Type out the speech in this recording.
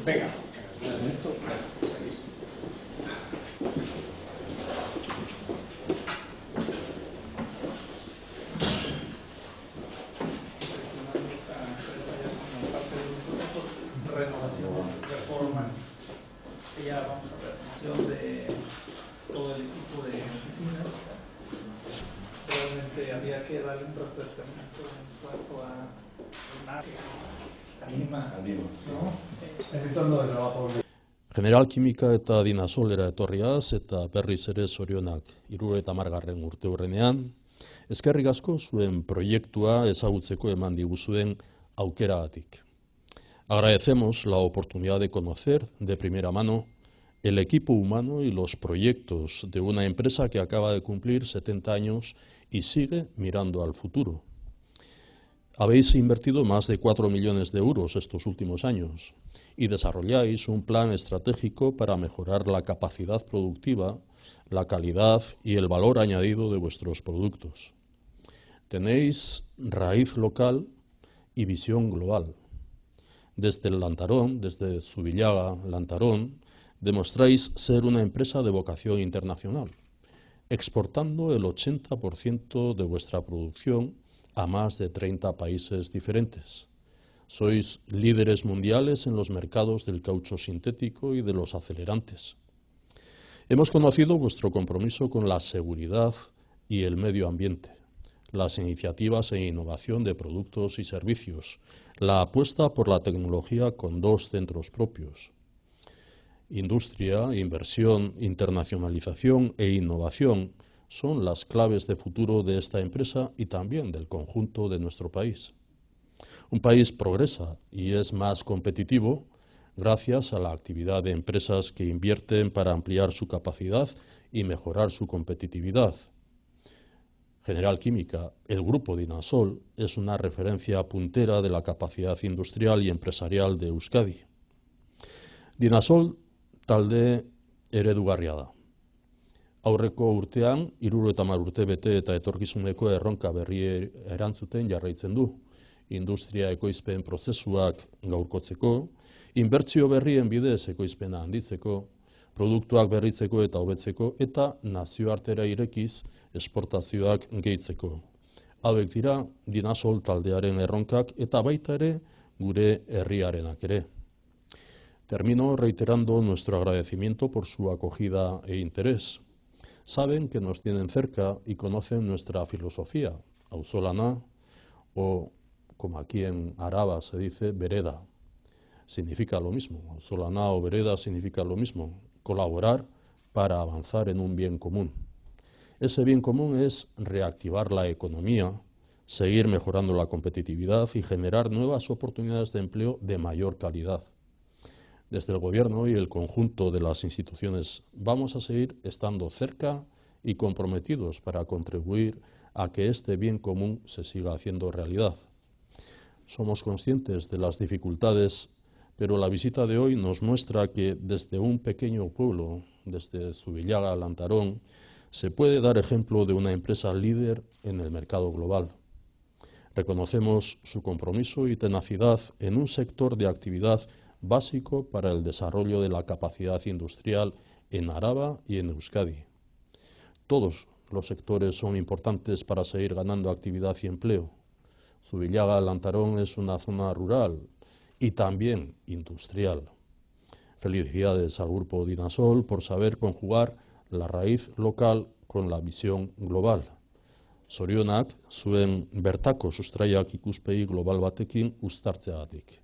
Venga. Renovación, performance, y ya vamos a ver función de todo el equipo de oficina. Realmente había que darle un refrescamiento en cuanto a Anima, ¿no? El entorno de trabajo. General Kimika eta Dinasolera etorriaz eta berriz ere zorionak 70. urteurrenean, eskerrik asko zuen proiektua ezagutzeko eman diguzuen aukeragatik. Agradecemos la oportunidad de conocer de primera mano el equipo humano y los proyectos de una empresa que acaba de cumplir 70 años y sigue mirando al futuro. Habéis invertido más de 4 millones de euros estos últimos años y desarrolláis un plan estratégico para mejorar la capacidad productiva, la calidad y el valor añadido de vuestros productos. Tenéis raíz local y visión global. Desde el Lantarón, desde Zubillaga, Lantarón, demostráis ser una empresa de vocación internacional, exportando el 80% de vuestra producción a más de 30 países diferentes. Sois líderes mundiales en los mercados del caucho sintético y de los acelerantes. Hemos conocido vuestro compromiso con la seguridad y el medio ambiente, las iniciativas e innovación de productos y servicios, la apuesta por la tecnología con 2 centros propios. Industria, inversión, internacionalización e innovación son las claves de futuro de esta empresa y también del conjunto de nuestro país. Un país progresa y es más competitivo gracias a la actividad de empresas que invierten para ampliar su capacidad y mejorar su competitividad. General Química, el grupo Dinasol, es una referencia puntera de la capacidad industrial y empresarial de Euskadi. Dinasol talde eredugarria da. Aurreko urtean, 70 urte bete eta etorkizuneko erronka berri erantzuten jarraitzen du. Industria ekoizpen prozesuak gaurkotzeko, inbertsio berrien bidez ekoizpena handitzeko, produktuak berritzeko eta hobetzeko eta nazioartera irekiz esportazioak gehitzeko. Hauek dira Dinasol taldearen erronkak eta baita ere gure herriarenak ere. Termino reiterando nuestro agradecimiento por su acogida e interés. Saben que nos tienen cerca y conocen nuestra filosofía, auzolana, o como aquí en Araba se dice, vereda. Significa lo mismo, auzolana o vereda significa lo mismo, colaborar para avanzar en un bien común. Ese bien común es reactivar la economía, seguir mejorando la competitividad y generar nuevas oportunidades de empleo de mayor calidad. Desde el Gobierno y el conjunto de las instituciones vamos a seguir estando cerca y comprometidos para contribuir a que este bien común se siga haciendo realidad. Somos conscientes de las dificultades, pero la visita de hoy nos muestra que desde un pequeño pueblo, desde Zubillaga a Lantarón, se puede dar ejemplo de una empresa líder en el mercado global. Reconocemos su compromiso y tenacidad en un sector de actividad básico para el desarrollo de la capacidad industrial en Araba y en Euskadi. Todos los sectores son importantes para seguir ganando actividad y empleo. Zubillaga, Lantarón es una zona rural y también industrial. Felicidades al grupo Dinasol por saber conjugar la raíz local con la visión global. Zorionak, zuen bertako sustraiak ikuspegi global batekin uztartzeagatik.